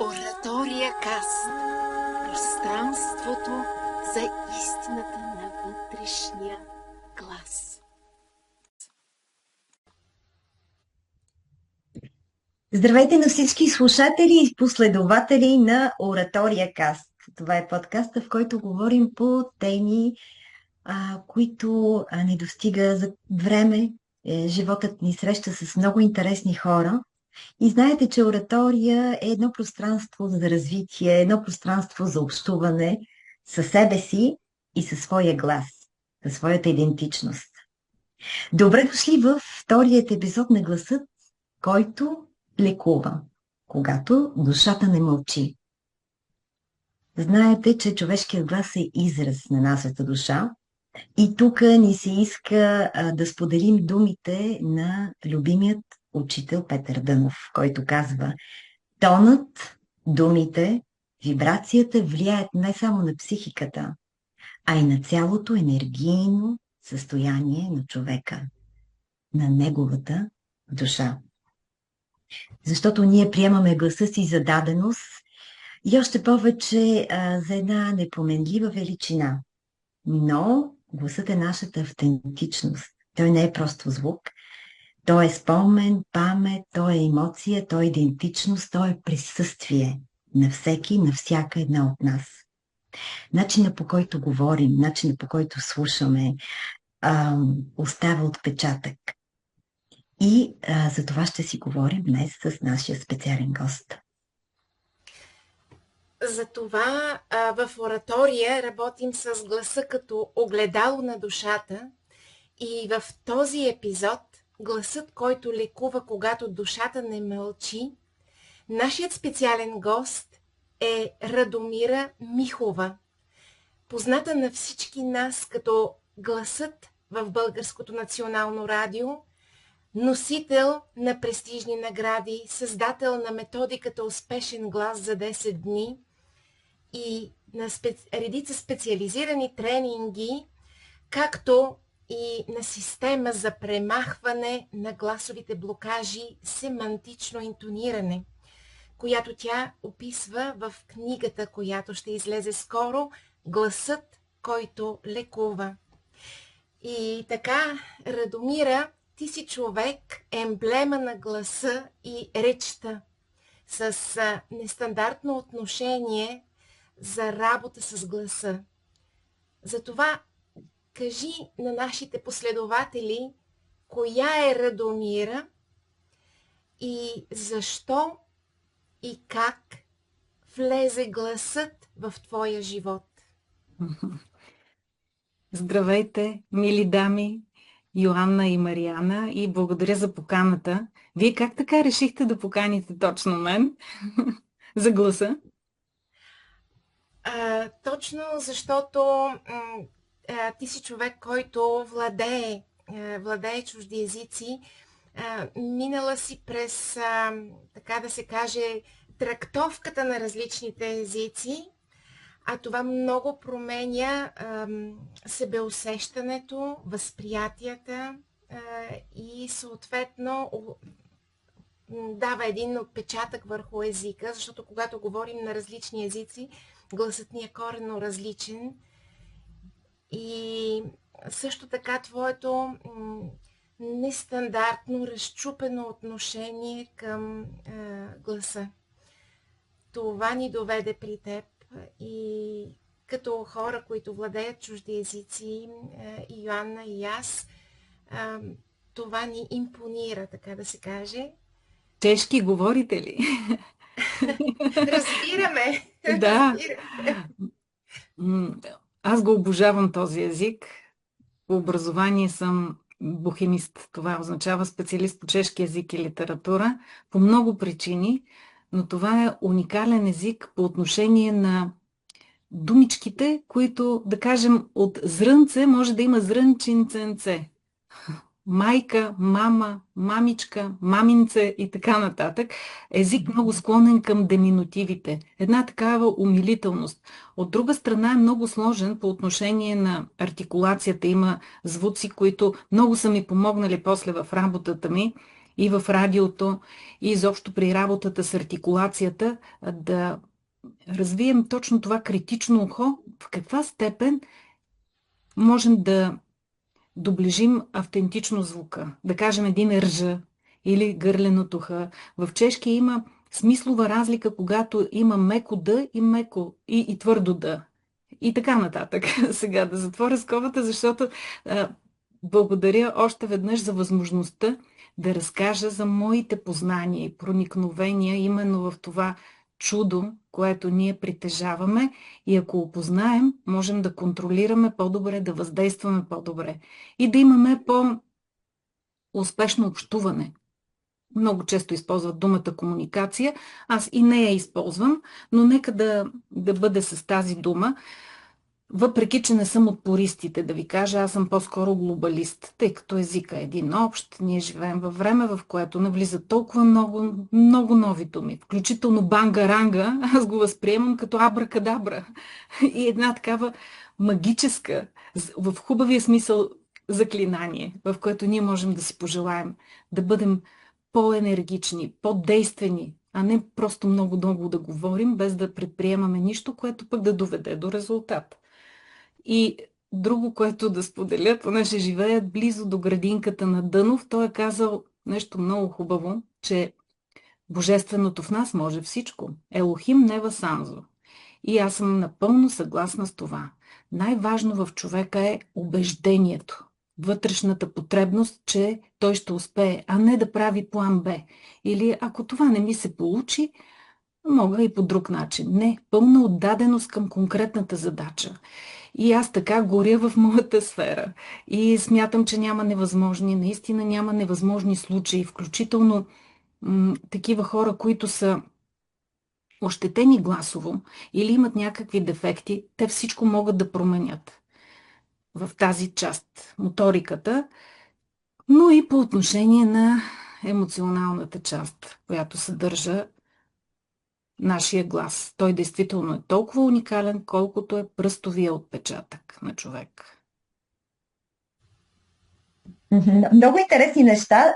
Оратория Каст. Пространството за истината на вътрешния глас. Здравейте на всички слушатели и последователи на Оратория Каст. Това е подкаста, в който говорим по теми, които не достига за време. Животът ни среща с много интересни хора. И знаете, че оратория е едно пространство за развитие, едно пространство за общуване със себе си и със своя глас, със своята идентичност. Добре дошли във вторият епизод на Гласът, който лекува, когато душата не мълчи. Знаете, че човешкият глас е израз на нашата душа и тук ни се иска да споделим думите на любимият учител Петър Дънов, който казва: тонът, думите, вибрацията влияят не само на психиката, а и на цялото енергийно състояние на човека, на неговата душа. Защото ние приемаме гласа си за даденост и още повече за една непоменлива величина. Но гласът е нашата автентичност. Той не е просто звук. Той е спомен, памет, той е емоция, той е идентичност, той е присъствие на всеки, на всяка една от нас. Начинът, по който говорим, начинът, по който слушаме, остава отпечатък. И за това ще си говорим днес с нашия специален гост. Затова в оратория работим с гласа като огледало на душата и в този епизод гласът, който лекува, когато душата не мълчи, нашият специален гост е Радомира Михова, позната на всички нас като гласът в Българското национално радио, носител на престижни награди, създател на методиката Успешен глас за 10 дни и на редица специализирани тренинги, както и на система за премахване на гласовите блокажи, семантично интониране, която тя описва в книгата, която ще излезе скоро, Гласът, който лекува. И така, Радомира, ти си човек, емблема на гласа и речта, с нестандартно отношение за работа с гласа. Затова кажи на нашите последователи, коя е Радомира и защо и как влезе гласът в твоя живот. Здравейте, мили дами, Йоанна и Мариана, и благодаря за поканата. Вие как така решихте да поканите точно мен за гласа? Точно защото ти си човек, който владее чужди езици. Минала си през, така да се каже, трактовката на различните езици, а това много променя себеусещането, възприятията и съответно дава един отпечатък върху езика, защото когато говорим на различни езици, гласът ни е коренно различен. И също така твоето нестандартно, разчупено отношение към гласа. Това ни доведе при теб и като хора, които владеят чужди езици, и Йоанна и аз, това ни импонира, така да се каже. Чешки говорите ли? Разбираме! Да. Аз го обожавам този език. По образование съм бухемист. Това означава специалист по чешки език и литература по много причини, но това е уникален език по отношение на думичките, които, да кажем, от зрънце може да има зрънчинценце. Майка, мама, мамичка, маминце и така нататък. Език много склонен към деминутивите. Една такава умилителност. От друга страна е много сложен по отношение на артикулацията. Има звуци, които много са ми помогнали после в работата ми. и в радиото, и изобщо при работата с артикулацията, да развием точно това критично ухо, в каква степен можем да доближим автентично звука. Да кажем един ржа или гърленото х. В чешки има смислова разлика, когато има меко д и меко и твърдо д. И така нататък. Сега да затворя скобата, защото благодаря още веднъж за възможността да разкажа за моите познания и проникновения именно в това чудо, което ние притежаваме, и ако опознаем, можем да контролираме по-добре, да въздействаме по-добре и да имаме по-успешно общуване. Много често използват думата комуникация, аз и не я използвам, но нека да бъде с тази дума. Въпреки че не съм от пористите, да ви кажа, аз съм по-скоро глобалист, тъй като езика е един общ. Ние живеем във време, в което навлизат толкова много нови думи, включително банга-ранга, аз го възприемам като абракадабра. И една такава магическа, в хубавия смисъл, заклинание, в което ние можем да си пожелаем да бъдем по-енергични, по-действени, а не просто много-много да говорим, без да предприемаме нищо, което пък да доведе до резултат. И друго, което да споделя, понеже живеят близо до градинката на Дънов, той е казал нещо много хубаво, че божественото в нас може всичко. Елохим нева санзо. И аз съм напълно съгласна с това. Най-важно в човека е убеждението, вътрешната потребност, че той ще успее, а не да прави план Б. Или ако това не ми се получи, мога и по друг начин. Не, пълна отдаденост към конкретната задача. И аз така горя в моята сфера. И смятам, че няма невъзможни, наистина няма невъзможни случаи, включително такива хора, които са ощетени гласово или имат някакви дефекти, те всичко могат да променят в тази част, моториката, но и по отношение на емоционалната част, която съдържа нашия глас. Той действително е толкова уникален, колкото е пръстовия отпечатък на човек. Много интересни неща.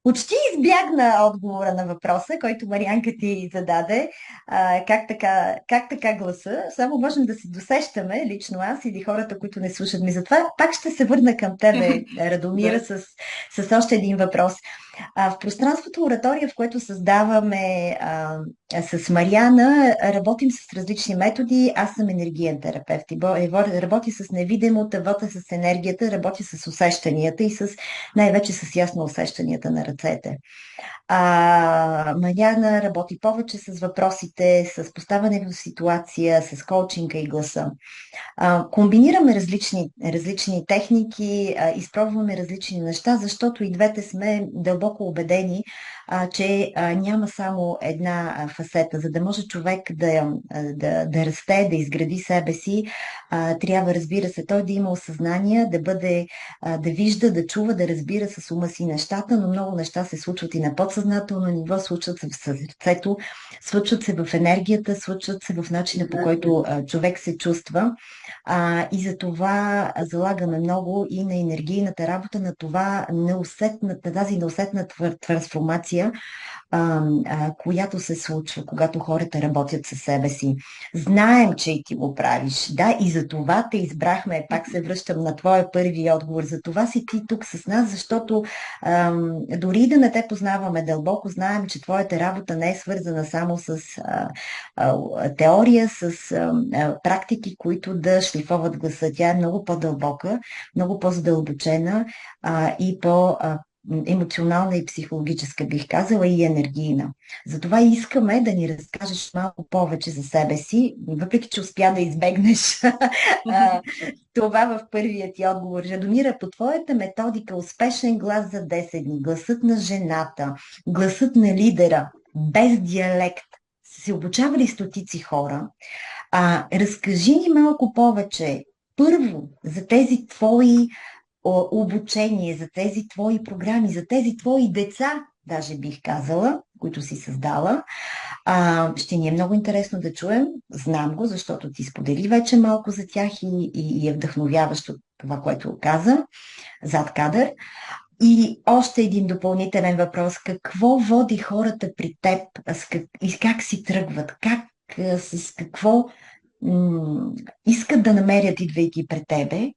Почти избягна отговора на въпроса, който Марианка ти зададе. Как така гласа? Само можем да се досещаме, лично аз или хората, които не слушат ми. Затова пак ще се върна към тебе, Радомира, с още един въпрос. В пространството оратория, в което създаваме с Мариана, работим с различни методи. Аз съм енергиен терапевт и работи с невидимото, работя с енергията, работи с усещанията и най-вече с ясно усещанията на ръцете. Мариана работи повече с въпросите, с поставяне в ситуация, с коучинга и гласа. Комбинираме различни техники, изпробваме различни неща, защото и двете сме дълбоко убедени, че няма само една фасета. За да може човек да расте, да изгради себе си, трябва, разбира се, той да има осъзнание, да вижда, да чува, да разбира с ума си нещата, но много неща се случват и на подсъзнателно ниво, случват се в сърцето, случват се в енергията, случват се в начина, по който човек се чувства. И за това залагаме много и на енергийната работа, на тази неусетна трансформация, която се случва, когато хората работят със себе си. Знаем, че и ти го правиш. Да, и за това те избрахме. Пак се връщам на твоя първи отговор. За това си ти тук с нас, защото дори да не те познаваме дълбоко, знаем, че твоята работа не е свързана само с теория, с практики, които да шлифоват гласа. Тя е много по-дълбока, много по-задълбочена и емоционална и психологическа, бих казала, и енергийна. Затова искаме да ни разкажеш малко повече за себе си, въпреки че успя да избегнеш това в първият ти отговор. Радомира, по твоята методика успешен глас за 10 дни, гласът на жената, гласът на лидера, без диалект, се обучавали стотици хора. Разкажи ни малко повече, първо, за тези твои обучение, за тези твои програми, за тези твои деца, даже бих казала, които си създала. Ще ни е много интересно да чуем. Знам го, защото ти сподели вече малко за тях и е вдъхновяващо това, което каза зад кадър. И още един допълнителен въпрос. Какво води хората при теб и как си тръгват? С какво м, искат да намерят, идвайки пред тебе?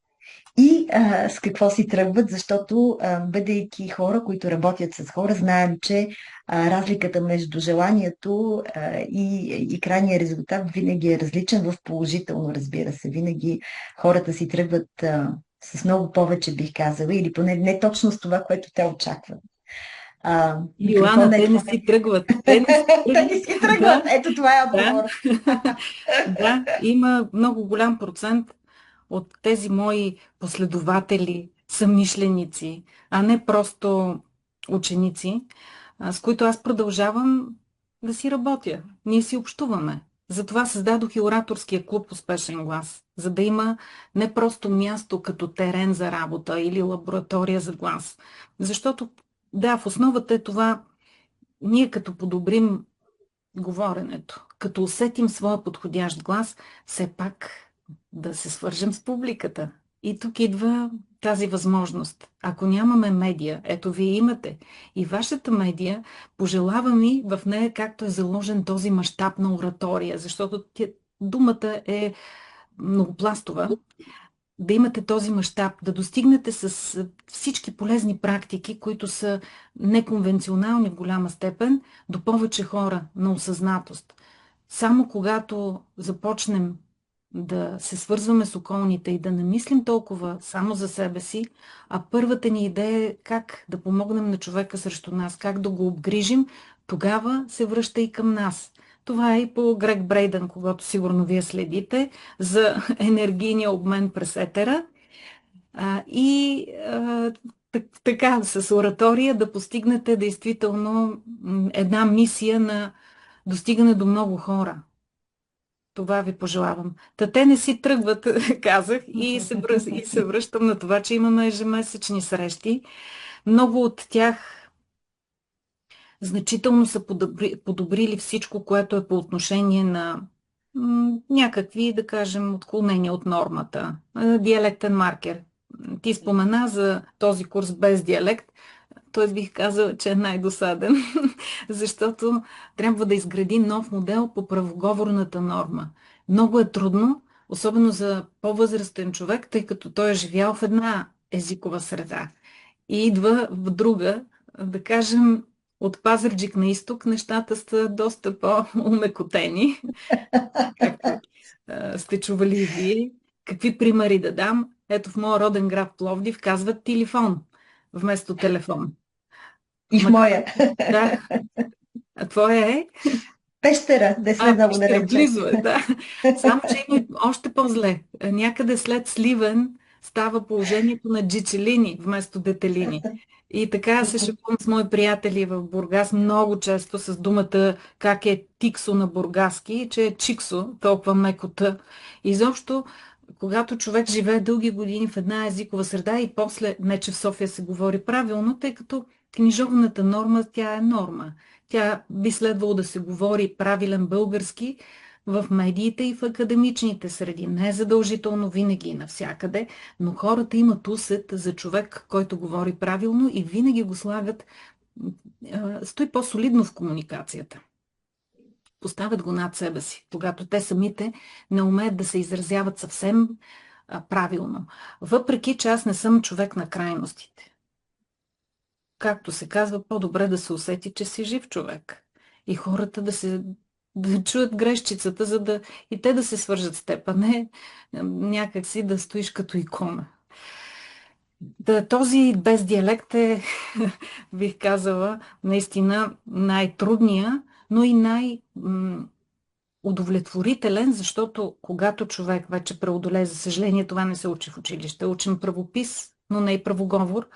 И с какво си тръгват, защото бъдейки хора, които работят с хора, знаем, че разликата между желанието и крайния резултат винаги е различен в положително, разбира се. Винаги хората си тръгват с много повече, бих казала, или поне не точно с това, което те очакват. Микрофон Илана, е те не твой. си тръгват. Те не си Те тръгват. не си тръгват. Да, Ето това е да, отговор. да. Има много голям процент от тези мои последователи, съмишленици, а не просто ученици, с които аз продължавам да си работя. Ние си общуваме. Затова създадох и ораторския клуб Успешен глас, за да има не просто място като терен за работа или лаборатория за глас. Защото, да, в основата е това, ние като подобрим говоренето, като усетим своя подходящ глас, все пак да се свържем с публиката. И тук идва тази възможност. Ако нямаме медия, ето вие имате. И вашата медия, пожелава ми в нея, както е заложен този мащаб на оратория, защото думата е многопластова, да имате този мащаб, да достигнете с всички полезни практики, които са неконвенционални в голяма степен, до повече хора на осъзнатост. Само когато започнем да се свързваме с околните и да не мислим толкова само за себе си, а първата ни идея е как да помогнем на човека срещу нас, как да го обгрижим, тогава се връща и към нас. Това е и по Грег Брейдън, когато сигурно вие следите, за енергийния обмен през етера. Така, с оратория да постигнете действително една мисия на достигане до много хора. Това ви пожелавам. Та те не си тръгват, казах, и се връщам на това, че имаме ежемесечни срещи. Много от тях значително са подобрили всичко, което е по отношение на някакви, да кажем, отклонения от нормата. Диалектен маркер. Ти спомена за този курс без диалект. Той бих казал, че е най-досаден, защото трябва да изгради нов модел по правоговорната норма. Много е трудно, особено за по-възрастен човек, тъй като той е живял в една езикова среда и идва в друга, да кажем, от Пазарджик на изток, нещата са доста по-умекотени, както сте чували и вие. Какви примери да дам? Ето в моя роден град Пловдив казват телефон вместо телефон. И в моя. Да. А твоя е? Пещера, да сме много Пещера, далече. близо е, да. Само, че има още по-зле. Някъде след Сливен става положението на джичелини вместо детелини. И така се шегувам с мои приятели в Бургас много често с думата как е тиксо на бургаски, че е чиксо, толкова мекота. Изобщо, когато човек живее дълги години в една езикова среда и после, не че в София се говори правилно, тъй като книжовната норма, тя е норма. Тя би следвало да се говори правилен български в медиите и в академичните среди. Не е задължително винаги и навсякъде, но хората имат усет за човек, който говори правилно и винаги го слагат, стои по-солидно в комуникацията. Поставят го над себе си, когато те самите не умеят да се изразяват съвсем правилно. Въпреки че аз не съм човек на крайностите. Както се казва, по-добре да се усети, че си жив човек. И хората да чуят грешчицата, за да и те да се свържат с теб, а не някакси да стоиш като икона. Този без диалект е, бих казала, наистина най-трудния, но и удовлетворителен, защото когато човек вече преодолее, за съжаление, това не се учи в училище. Учим правопис, но не и правоговор.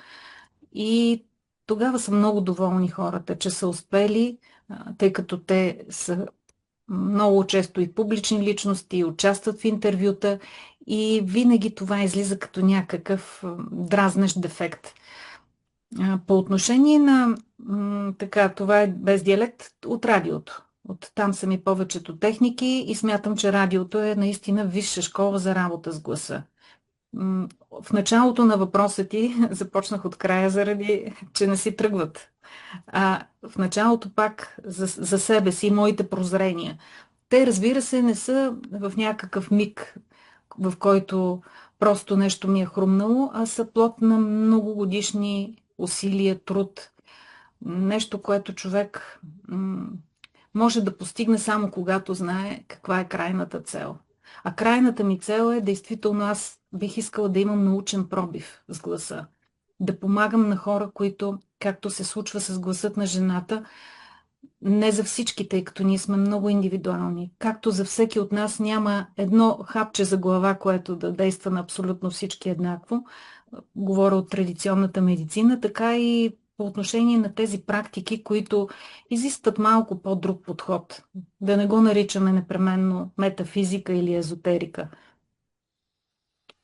И тогава са много доволни хората, че са успели, тъй като те са много често и публични личности, участват в интервюта и винаги това излиза като някакъв дразнещ дефект. По отношение на това е без диалект от радиото. От там са ми повечето техники и смятам, че радиото е наистина висша школа за работа с гласа. В началото на въпроса ти започнах от края, заради че не си тръгват. В началото пак за себе си и моите прозрения. Те, разбира се, не са в някакъв миг, в който просто нещо ми е хрумнало, а са плод на многогодишни усилия, труд. Нещо, което човек може да постигне само когато знае каква е крайната цел. А крайната ми цел е, действително, аз бих искала да имам научен пробив с гласа. Да помагам на хора, които, както се случва с гласът на жената, не за всички, тъй като ние сме много индивидуални. Както за всеки от нас няма едно хапче за глава, което да действа на абсолютно всички еднакво. Говоря от традиционната медицина, така и по отношение на тези практики, които изискват малко по-друг подход. Да не го наричаме непременно метафизика или езотерика.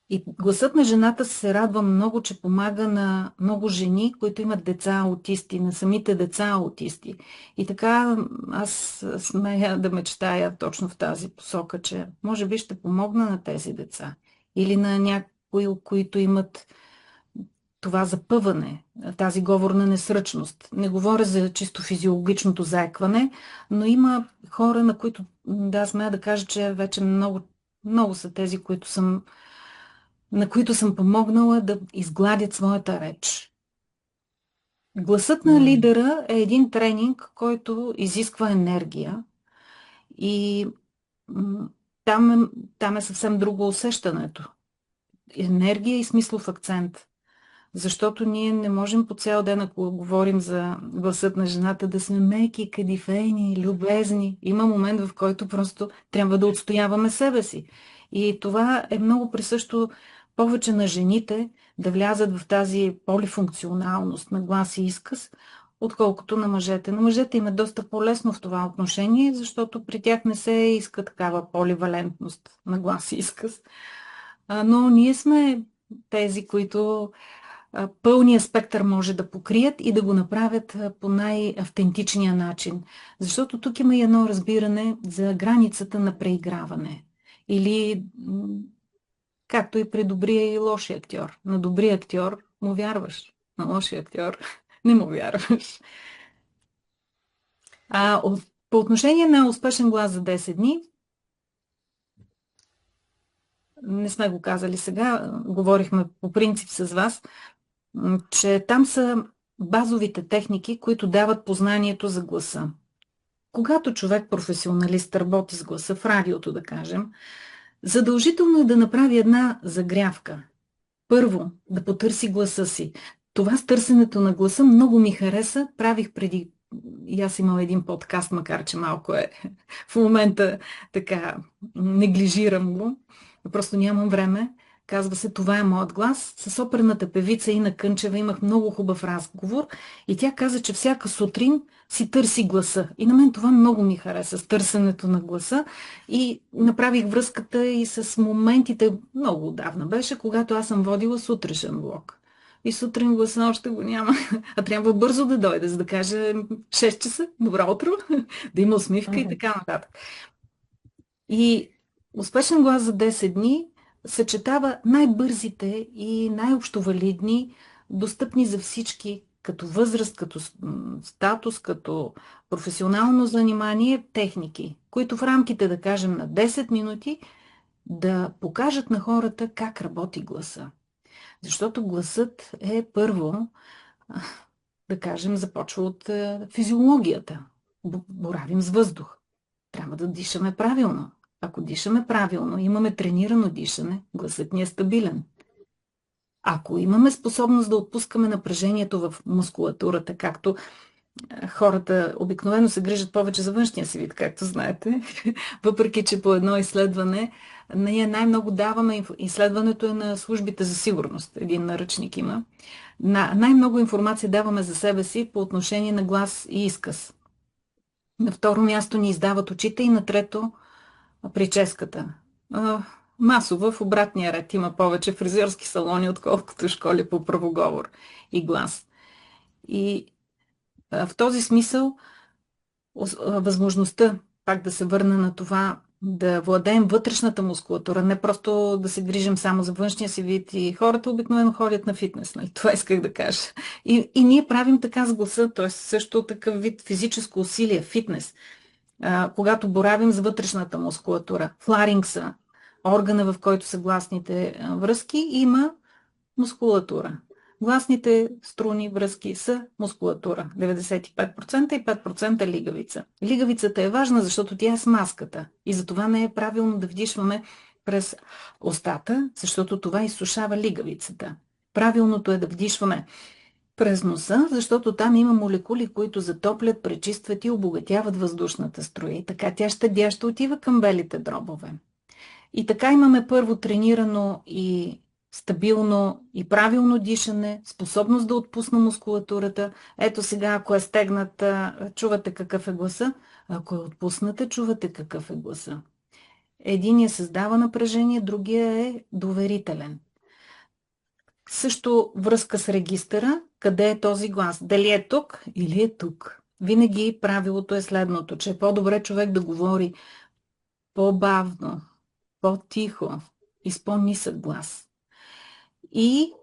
И гласът на жената се радва много, че помага на много жени, които имат деца аутисти, на самите деца аутисти. И така аз смея да мечтая точно в тази посока, че може би ще помогна на тези деца. Или на някои, които имат това запъване, тази говорна несръчност. Не говоря за чисто физиологичното заекване, но има хора, на които, да, смея да кажа, че вече много са тези, на които съм помогнала да изгладят своята реч. Гласът на лидера е един тренинг, който изисква енергия и там е съвсем друго усещането. Енергия и смислов акцент. Защото ние не можем по цял ден, ако говорим за гласът на жената, да сме меки, кадифейни, любезни. Има момент, в който просто трябва да отстояваме себе си. И това е много присъщо повече на жените да влязат в тази полифункционалност на глас и изказ, отколкото на мъжете. На мъжете им е доста по-лесно в това отношение, защото при тях не се иска такава поливалентност на глас и изказ. Но ние сме тези, които пълния спектър може да покрият и да го направят по най-автентичния начин. Защото тук има и едно разбиране за границата на преиграване. Или, както и при добрия и лошия актьор. На добрия актьор му вярваш, на лошия актьор не му вярваш. По отношение на успешен глас за 10 дни, не сме го казали сега, говорихме по принцип с вас, че там са базовите техники, които дават познанието за гласа. Когато човек професионалист работи с гласа в радиото, да кажем, задължително е да направи една загрявка. Първо, да потърси гласа си. Това с търсенето на гласа много ми хареса. Правих преди, и аз имам един подкаст, макар че малко е в момента така, неглижирам го, просто нямам време. Казва се "Това е моят глас". С оперната певица Ина Кънчева имах много хубав разговор и тя каза, че всяка сутрин си търси гласа. И на мен това много ми хареса, с търсенето на гласа. И направих връзката и с моментите, много отдавна беше, когато аз съм водила сутрешен блок. И сутрин гласа още го няма, а трябва бързо да дойде, за да каже 6 часа, добро утро, да има усмивка и така нататък. И успешен глас за 10 дни съчетава най-бързите и най-общовалидни, достъпни за всички, като възраст, като статус, като професионално занимание, техники, които в рамките, да кажем, на 10 минути да покажат на хората как работи гласа. Защото гласът е първо, да кажем, започва от физиологията. Боравим с въздух. Трябва да дишаме правилно. Ако дишаме правилно, имаме тренирано дишане, гласът ни е стабилен. Ако имаме способност да отпускаме напрежението в мускулатурата, както хората обикновено се грижат повече за външния си вид, както знаете, въпреки че по едно изследване, ние най-много даваме, изследването е на службите за сигурност, един наръчник има, най-много информация даваме за себе си по отношение на глас и изказ. На второ място ни издават очите и на трето прическата. Масово в обратния ред има повече фризьорски салони, отколкото школи по правоговор и глас. И в този смисъл възможността, пак да се върна на това, да владеем вътрешната мускулатура, не просто да се грижим само за външния си вид и хората обикновено ходят на фитнес, нали? Това исках да кажа. И ние правим така с гласа, т.е. също такъв вид физическо усилие, фитнес. Когато боравим с вътрешната мускулатура, фларингса, органа, в който са гласните връзки, има мускулатура. Гласните струни, връзки са мускулатура. 95% и 5% лигавица. Лигавицата е важна, защото тя е смазката. И затова не е правилно да вдишваме през устата, защото това изсушава лигавицата. Правилното е да вдишваме през носа, защото там има молекули, които затоплят, пречистват и обогатяват въздушната струя. И така тя щадящо отива към белите дробове. И така имаме първо тренирано и стабилно и правилно дишане, способност да отпусна мускулатурата. Ето сега, ако е стегната, чувате какъв е гласа. Ако е отпусната, чувате какъв е гласа. Единият създава напрежение, другия е доверителен. Също връзка с регистъра, къде е този глас. Дали е тук или е тук. Винаги правилото е следното, че е по-добре човек да говори по-бавно, по-тихо и с по-нисък глас. И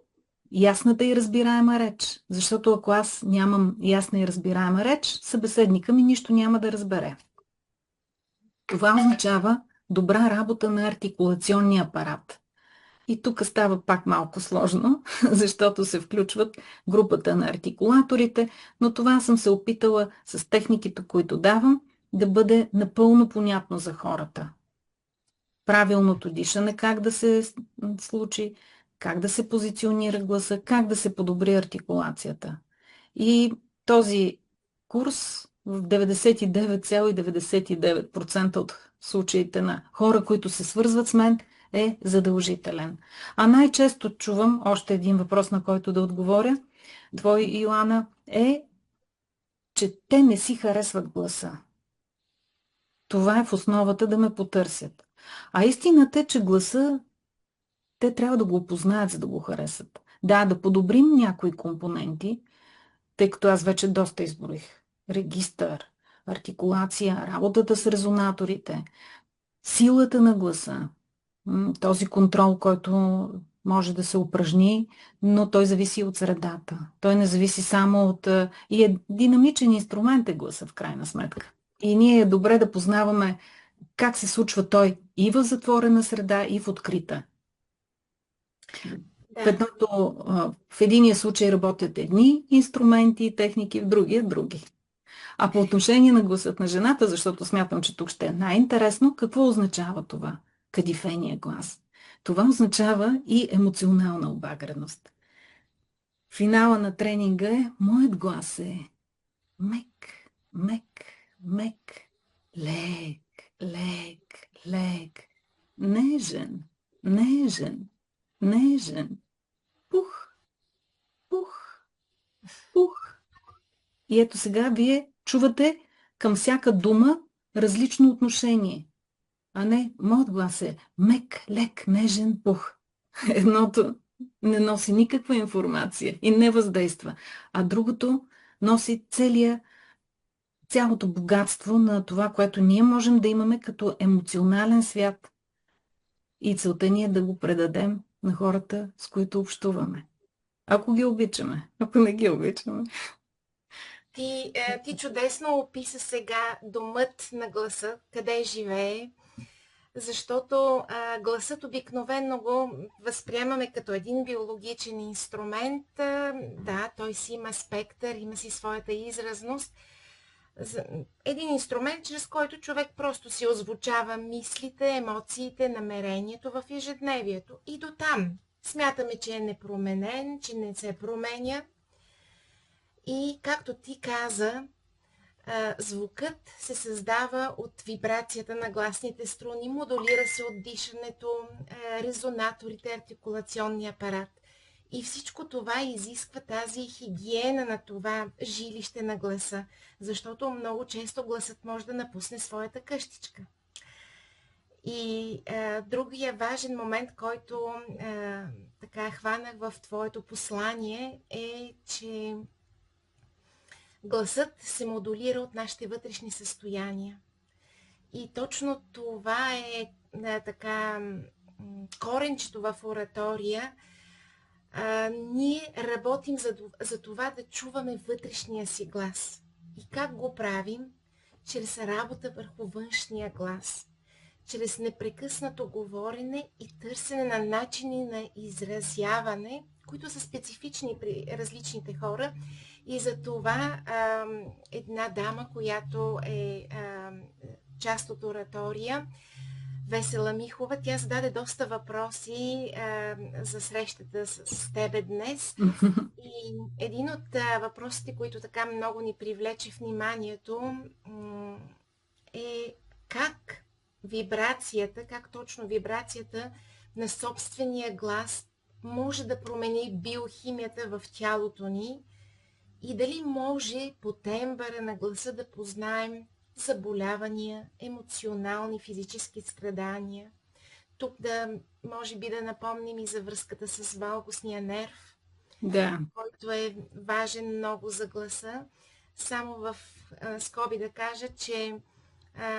ясната и разбираема реч. Защото ако аз нямам ясна и разбираема реч, събеседника ми нищо няма да разбере. Това означава добра работа на артикулационния апарат. И тук става пак малко сложно, защото се включват групата на артикулаторите, но това съм се опитала с техниките, които давам, да бъде напълно понятно за хората. Правилното дишане, как да се случи, как да се позиционира гласа, как да се подобри артикулацията. И този курс в 99,99% от случаите на хора, които се свързват с мен, е задължителен. А най-често чувам, още един въпрос, на който да отговоря, твой, Йоана, е, че те не си харесват гласа. Това е в основата да ме потърсят. А истината е, че гласа те трябва да го опознаят, за да го харесат. Да подобрим някои компоненти, тъй като аз вече доста изброих. Регистър, артикулация, работата с резонаторите, силата на гласа, този контрол, който може да се упражни, но той зависи от средата. Той не зависи само от... И е динамичен инструмент е гласа в крайна сметка. И ние е добре да познаваме как се случва той и в затворена среда, и в открита. Да. В единия случай работят едни инструменти и техники, в другия други. А по отношение на гласът на жената, защото смятам, че тук ще е най-интересно, какво означава това? Кадифения глас. Това означава и емоционална обагреност. Финала на тренинга е: моят глас е мек, мек, мек, лек, лек, лек, нежен, нежен, нежен, пух, пух, пух. И ето сега вие чувате към всяка дума различно отношение. А не, моят глас е мек, лек, нежен, пух. Едното не носи никаква информация и не въздейства, а другото носи цялото богатство на това, което ние можем да имаме като емоционален свят. И целта ни е да го предадем на хората, с които общуваме. Ако ги обичаме, ако не ги обичаме. Ти чудесно описа сега домът на гласа, къде живее, защото гласът обикновено го възприемаме като един биологичен инструмент. Да, той си има спектър, има си своята изразност. Един инструмент, чрез който човек просто си озвучава мислите, емоциите, намерението в ежедневието. И до там смятаме, че е непроменен, че не се променя. И както ти каза, звукът се създава от вибрацията на гласните струни, модулира се от дишането, резонаторите, артикулационния апарат. И всичко това изисква тази хигиена на това жилище на гласа, защото много често гласът може да напусне своята къщичка. И другия важен момент, който така хванах в твоето послание, е, че гласът се модулира от нашите вътрешни състояния. И точно това е така коренчето в оратория. Ние работим за това да чуваме вътрешния си глас. И как го правим? Чрез работа върху външния глас. Чрез непрекъснато говорене и търсене на начини на изразяване, които са специфични при различните хора. И за това една дама, която е част от оратория, Весела Михова, тя зададе доста въпроси за срещата с тебе днес. И един от въпросите, които така много ни привлече вниманието, е как точно вибрацията на собствения глас може да промени биохимията в тялото ни и дали може по тембъра на гласа да познаем заболявания, емоционални, физически страдания. Тук може би да напомним и за връзката с валгусния нерв, който е важен много за гласа. Само в скоби да кажа, че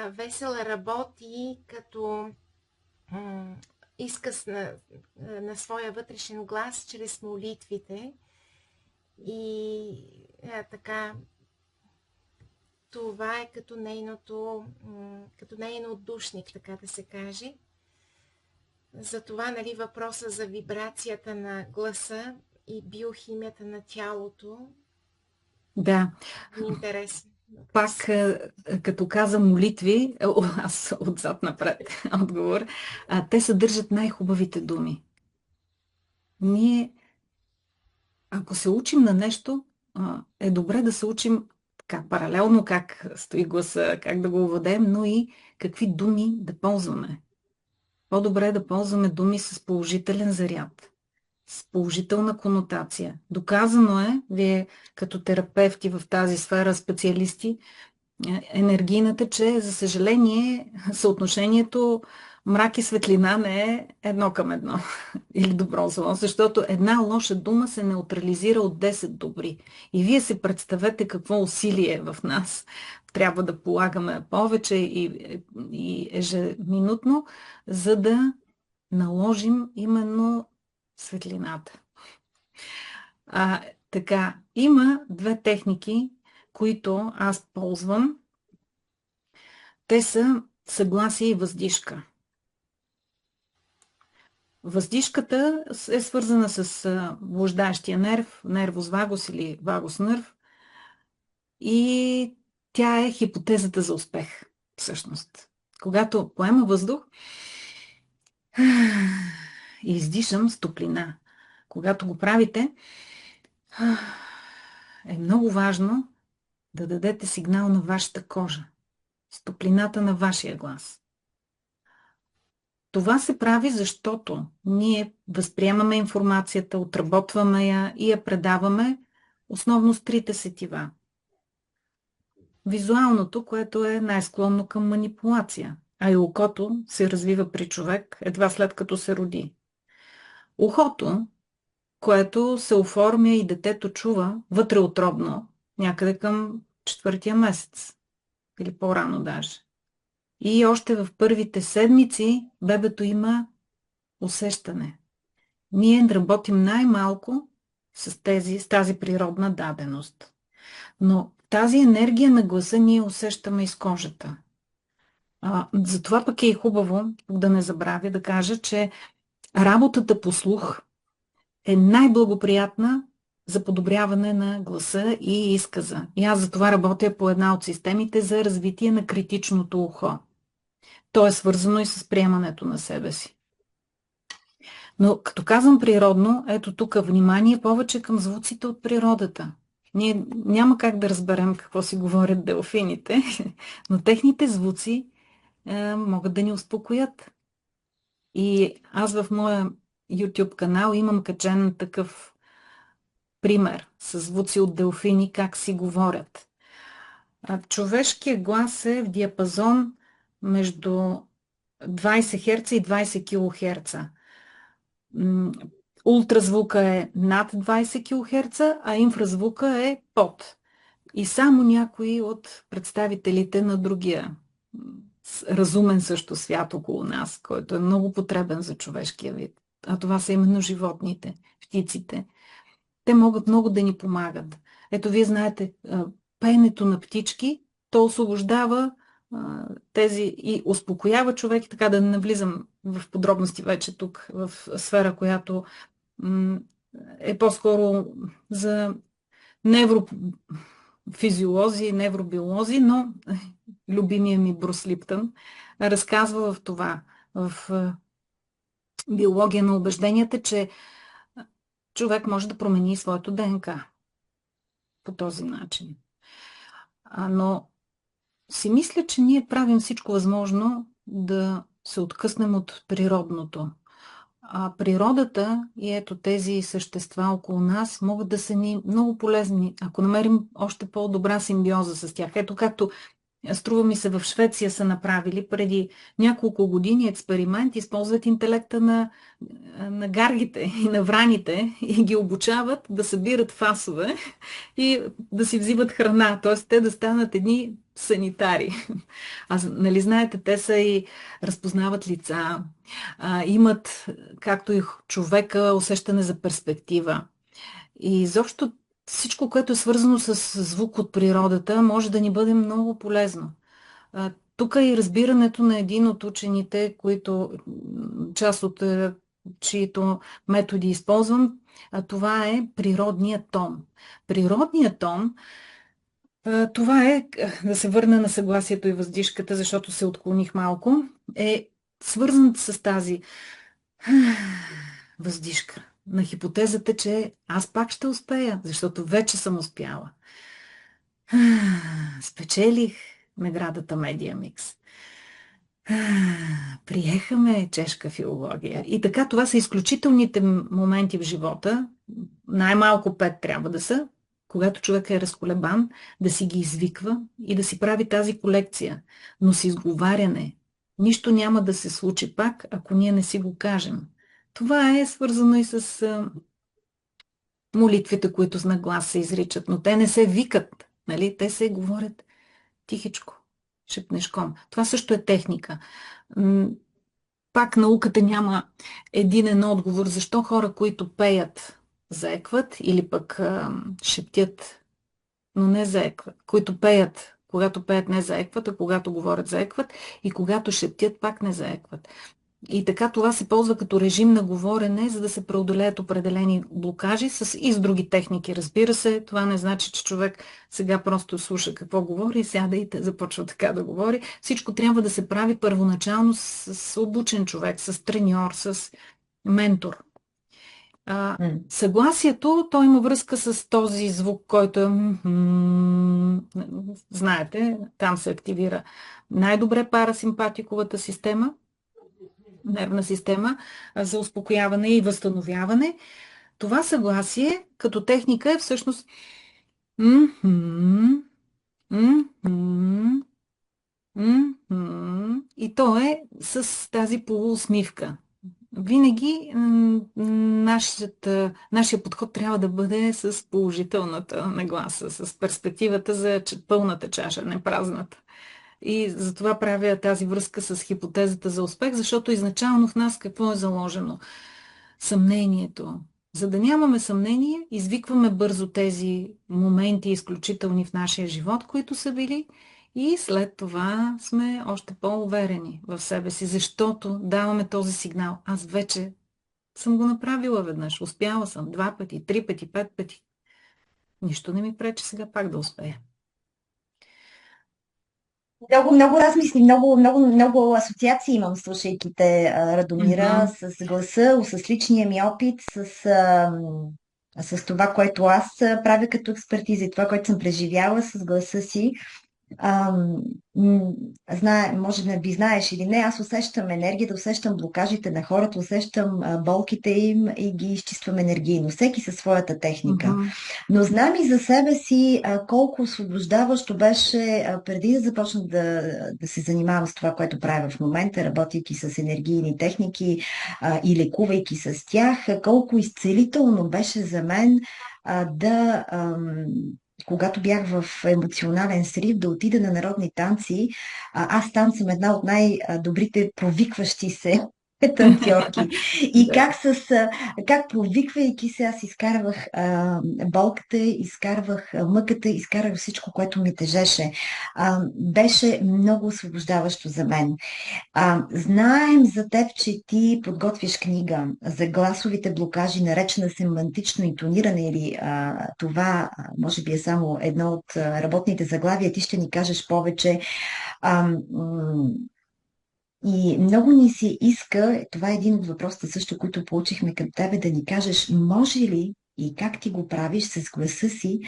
Весела работи като изказ на своя вътрешен глас чрез молитвите и така това е като нейн отдушник, така да се каже. Затова, нали, въпроса за вибрацията на гласа и биохимията на тялото Да. е интересно. Пак, като каза молитви, аз отзад напред отговор, те съдържат най-хубавите думи. Ние, ако се учим на нещо, е добре да се учим паралелно как стои гласа, как да го овладеем, но и какви думи да ползваме. По-добре е да ползваме думи с положителен заряд, с положителна конотация. Доказано е, вие като терапевти в тази сфера, специалисти, енергийната, че за съжаление съотношението мрак и светлина не е 1:1 или добро зло, защото една лоша дума се неутрализира от 10 добри. И вие си представете какво усилие в нас трябва да полагаме повече и ежеминутно, за да наложим именно светлината. Така, има две техники, които аз ползвам. Те са съгласие и въздишка. Въздишката е свързана с блуждаещия нерв, нервус вагус или вагус нерв, и тя е хипотезата за успех, всъщност. Когато поема въздух и издишам с топлина. Когато го правите, е много важно да дадете сигнал на вашата кожа, с топлината на вашия глас. Това се прави, защото ние възприемаме информацията, отработваме я и я предаваме основно с трите сетива. Визуалното, което е най-склонно към манипулация, а и окото се развива при човек едва след като се роди. Ухото, което се оформя и детето чува вътреутробно, някъде към 4-тия месец или по-рано даже. И още в първите седмици бебето има усещане. Ние работим най-малко с тази природна даденост. Но тази енергия на гласа ние усещаме из кожата. Затова пък е и хубаво да не забравя да кажа, че работата по слух е най-благоприятна за подобряване на гласа и изказа. И аз за това работя по една от системите за развитие на критичното ухо. То е свързано и с приемането на себе си. Но като казвам природно, ето тук внимание повече към звуците от природата. Ние няма как да разберем какво си говорят делфините, но техните звуци могат да ни успокоят. И аз в моя YouTube канал имам качен такъв пример с звуци от делфини, как си говорят. Човешкият глас е в диапазон между 20 Hz и 20 кГц. Ултразвука е над 20 кГц, а инфразвука е под. И само някои от представителите на другия разумен също свят около нас, който е много потребен за човешкия вид. А това са именно животните, птиците. Те могат много да ни помагат. Ето, вие знаете, пеенето на птички, то освобождава тези и успокоява човек, и така да не навлизам в подробности вече тук, в сфера, която е по-скоро за неврофизиолози и невробиолози, но любимия ми Брус Липтън разказва в това, в биология на убежденията, че човек може да промени своето ДНК по този начин. Но си мисля, че ние правим всичко възможно да се откъснем от природното. А природата и ето тези същества около нас могат да са ни много полезни, ако намерим още по-добра симбиоза с тях. Ето както струва ми се в Швеция са направили преди няколко години експеримент, използват интелекта на гаргите и на враните и ги обучават да събират фасове и да си взимат храна, т.е. те да станат едни санитари. Нали знаете, те са и разпознават лица, имат, както и човека, усещане за перспектива. И изобщо всичко, което е свързано с звук от природата, може да ни бъде много полезно. Тук е и разбирането на един от учените, част от чието методи използвам, това е природният тон. Природният тон, това е, да се върна на съгласието и въздишката, защото се отклоних малко, е свързан с тази въздишка. На хипотезата, че аз пак ще успея, защото вече съм успяла. Спечелих наградата Медиа Микс. Приехаме чешка филология. И така, това са изключителните моменти в живота. Най-малко 5 трябва да са, когато човек е разколебан, да си ги извиква и да си прави тази колекция. Но с изговаряне. Нищо няма да се случи пак, ако ние не си го кажем. Това е свързано и с молитвите, които с наглас се изричат, но те не се викат, нали? Те се говорят тихичко, шепнешком. Това също е техника. Пак науката няма единен отговор, защо хора, които пеят, заекват или пък шептят, но не заекват. Които пеят, когато пеят не заекват, а когато говорят заекват и когато шептят пак не заекват. И така това се ползва като режим на говорене, за да се преодолеят определени блокажи и с други техники. Разбира се, това не значи, че човек сега просто слуша какво говори, сяда и започва така да говори. Всичко трябва да се прави първоначално с обучен човек, с треньор, с ментор. Съгласието, то има връзка с този звук, който е... Знаете, там се активира най-добре парасимпатиковата система, нервна система за успокояване и възстановяване. Това съгласие като техника е всъщност и то е с тази полуусмивка. Винаги нашия подход трябва да бъде с положителната нагласа, с перспективата за пълната чаша, не празната. И затова правя тази връзка с хипотезата за успех, защото изначално в нас какво е заложено? Съмнението. За да нямаме съмнение, извикваме бързо тези моменти изключителни в нашия живот, които са били, и след това сме още по-уверени в себе си, защото даваме този сигнал. Аз вече съм го направила веднъж, успяла съм 2 пъти, 3 пъти, 5 пъти. Нищо не ми пречи сега пак да успея. Много размисли, много асоциации имам, слушайки те, Радомира, с гласа, с личния ми опит, с това, което аз правя като експертиза и това, което съм преживяла с гласа си. Може да би знаеш или не, аз усещам енергията, усещам блокажите на хората, усещам болките им и ги изчиствам енергийно. Всеки със своята техника. Но знам и за себе си колко освобождаващо беше преди да започна да се занимавам с това, което правя в момента, работейки с енергийни техники и лекувайки с тях, колко изцелително беше за мен да когато бях в емоционален срив, да отида на народни танци. Аз там съм една от най-добрите провикващи се танцорки. И Да. как провиквайки се, аз изкарвах болката, изкарвах мъката, изкарвах всичко, което ми тежеше. Беше много освобождаващо за мен. Знаем за теб, че ти подготвяш книга за гласовите блокажи, наречена семантично интониране или това, може би е само едно от работните заглавия. Ти ще ни кажеш повече. А, м, и много ни се иска, това е един от въпросите също, които получихме към тебе, да ни кажеш, може ли и как ти го правиш с гласа си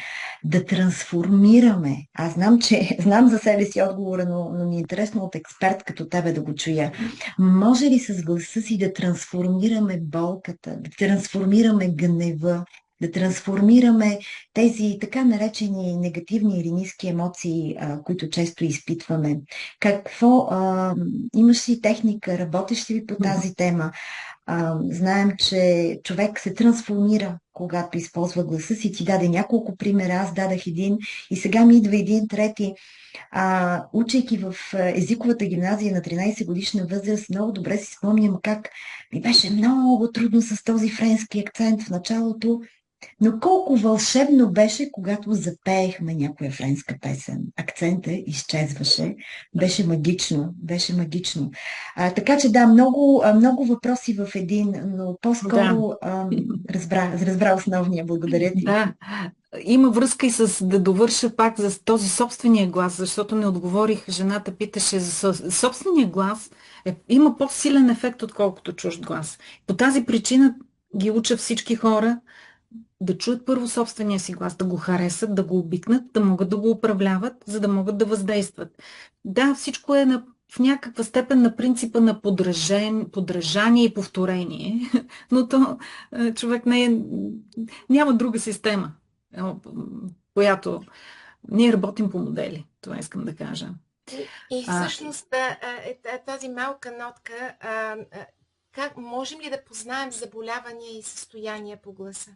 да трансформираме. Аз знам, че знам за себе си отговора, но ми е интересно от експерт като тебе да го чуя. Може ли с гласа си да трансформираме болката, да трансформираме гнева, да трансформираме тези така наречени негативни или ниски емоции, които често изпитваме? Имаш ли техника, работиш ли по тази тема? Знаем, че човек се трансформира, когато използва гласа си. Ти даде няколко примера, аз дадах един и сега ми идва един трети. Учейки в езиковата гимназия на 13 годишна възраст, много добре си спомням как ми беше много трудно с този френски акцент в началото, но колко вълшебно беше, когато запеехме някоя френска песен. Акцента изчезваше. Беше магично. Беше магично. Така че да, много въпроси в един, но Да. по-скоро разбра основния. Благодаря ти. Да, има връзка и с да довърша пак за този собствения глас, защото не отговорих. Жената питаше за собствения глас. Има по-силен ефект, отколкото чужд глас. По тази причина ги уча всички хора да чуят първо собствения си глас, да го харесат, да го обикнат, да могат да го управляват, за да могат да въздействат. Да, всичко е в някаква степен на принципа на подражание и повторение, но човек няма друга система, която ние работим по модели, това искам да кажа. И всъщност тази малка нотка, как можем ли да познаем заболявания и състояния по гласа?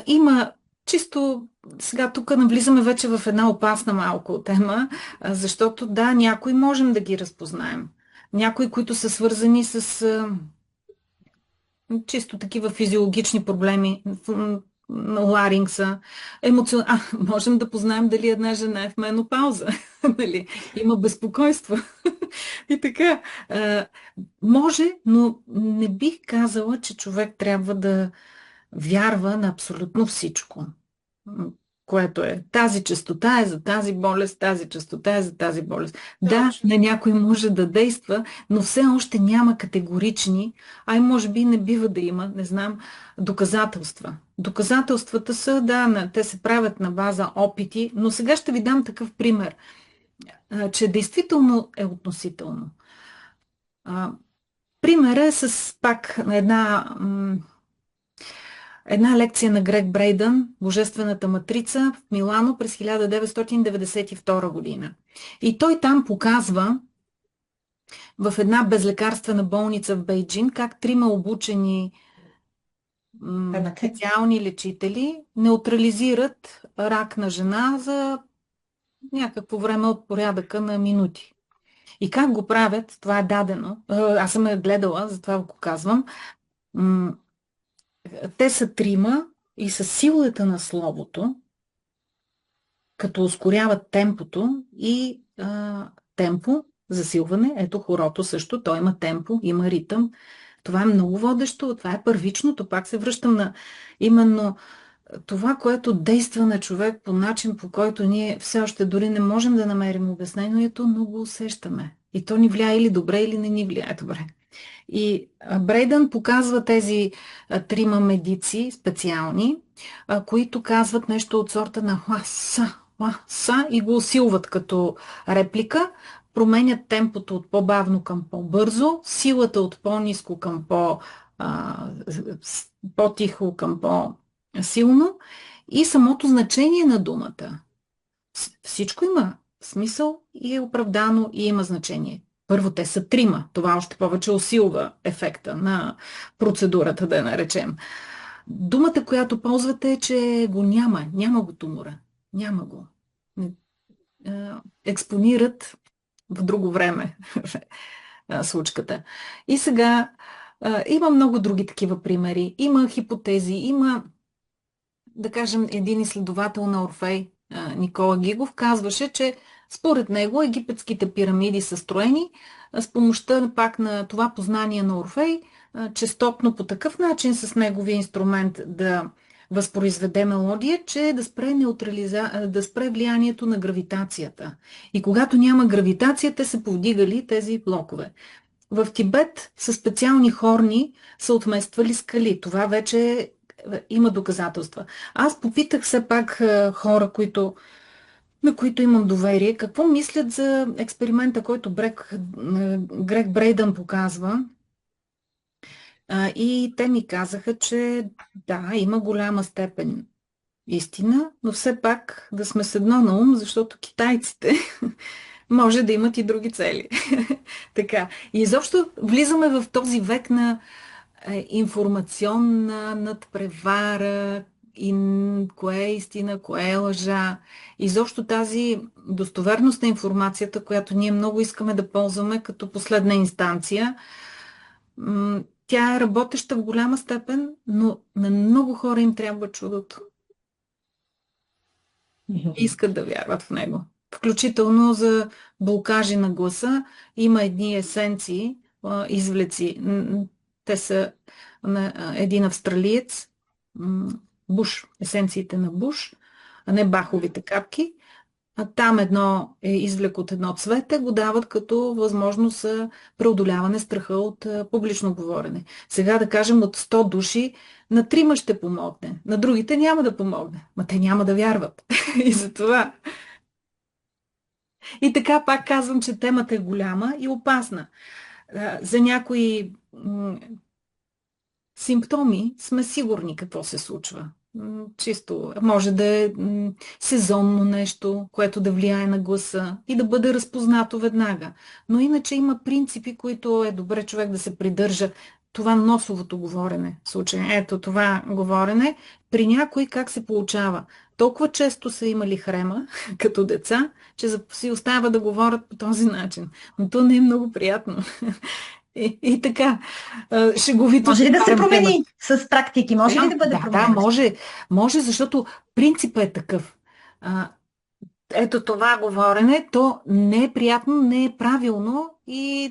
Има чисто, сега тук навлизаме вече в една опасна малко тема, защото да, някои можем да ги разпознаем. Някои, които са свързани с чисто такива физиологични проблеми, на ларингса, можем да познаем дали една жена е в менопауза, нали? Има безпокойство. И така, може, но не бих казала, че човек трябва да вярва на абсолютно всичко, което е. Тази честота е за тази болест, тази честота е за тази болест. Да, на някой може да действа, но все още няма категорични, може би не бива да има, не знам, доказателства. Доказателствата са, да, те се правят на база опити, но сега ще ви дам такъв пример, че действително е относително. Примерът е с пак една лекция на Грег Брейдън, Божествената матрица в Милано през 1992 година. И той там показва в една безлекарствена болница в Бейджин как трима обучени специални лечители неутрализират рак на жена за някакво време от порядъка на минути. И как го правят, това е дадено. Аз съм я гледала, затова го казвам. Те са трима и със силата на словото, като ускоряват темпото и темпо, засилване, ето хорото също, той има темпо, има ритъм. Това е много водещо, това е първичното, пак се връщам на именно това, което действа на човек по начин, по който ние все още дори не можем да намерим обяснението, но го усещаме. И то ни влияе или добре, или не ни влияе добре. И Брейдън показва тези трима медици специални, които казват нещо от сорта на ла-са и го усилват като реплика, променят темпото от по-бавно към по-бързо, силата от по-ниско към по-тихо към по-силно и самото значение на думата. Всичко има смисъл и е оправдано и има значение. Първо, те са трима. Това още повече усилва ефекта на процедурата, да я наречем. Думата, която ползвате е, че го няма. Няма го тумора. Няма го. Експонират в друго време случката. И сега има много други такива примери. Има хипотези, има, да кажем, един изследовател на Орфей, Никола Гигов, казваше, че според него египетските пирамиди са строени с помощта пак на това познание на Орфей, честотно по такъв начин с неговия инструмент да възпроизведе мелодия, че да спре влиянието на гравитацията. И когато няма гравитация, те са повдигали тези блокове. В Тибет със специални хорни са отмествали скали. Това вече има доказателства. Аз попитах все пак хора, на които имам доверие, какво мислят за експеримента, който Грег Брейдън показва. И те ми казаха, че да, има голяма степен истина, но все пак да сме с едно на ум, защото китайците може да имат и други цели. Така. И изобщо влизаме в този век на информационна надпревара, и кое е истина, кое е лъжа. Изобщо тази достоверност на информацията, която ние много искаме да ползваме като последна инстанция, тя е работеща в голяма степен, но на много хора им трябва чудото. Искат да вярват в него. Включително за блокажи на гласа има едни есенции, извлеци. Те са на един австралиец, Буш, есенциите на Буш, а не баховите капки. А там едно е извлек от едно цвете, го дават като възможност за преодоляване страха от публично говорене. Сега да кажем от 100 души, на 3 ще помогне, на другите няма да помогне. Ма те няма да вярват. И затова. И така пак казвам, че темата е голяма и опасна. За някои симптоми сме сигурни какво се случва. Чисто може да е сезонно нещо, което да влияе на гласа и да бъде разпознато веднага. Но иначе има принципи, които е добре човек да се придържа. Това носовото говорене, в случай, ето това говорене, при някой как се получава? Толкова често са имали хрема, като деца, че си остава да говорят по този начин. Но то не е много приятно. И така, шеговито. Може ли да се промени с практики? Може ли да бъде променено? Да, може, защото принципът е такъв. Ето това говорене, то не е приятно, не е правилно и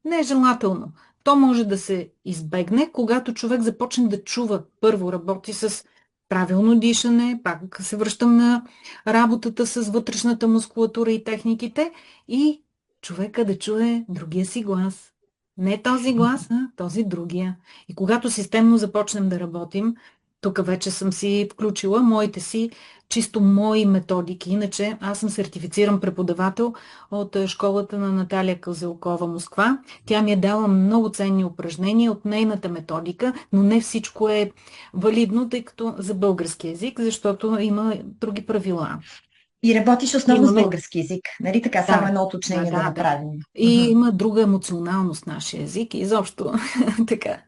не е желателно. То може да се избегне, когато човек започне да чува. Първо работи с правилно дишане, пак се връщам на работата с вътрешната мускулатура и техниките и човека да чуе другия си глас. Не този глас, а този другия. И когато системно започнем да работим, тук вече съм си включила моите си чисто мои методики. Иначе аз съм сертифициран преподавател от школата на Наталия Козелкова, Москва. Тя ми е дала много ценни упражнения от нейната методика, но не всичко е валидно, тъй като за български език, защото има други правила. И работиш основно с български език, нали така? Само едно уточнение да направим. И има друга емоционалност в нашия език и изобщо така.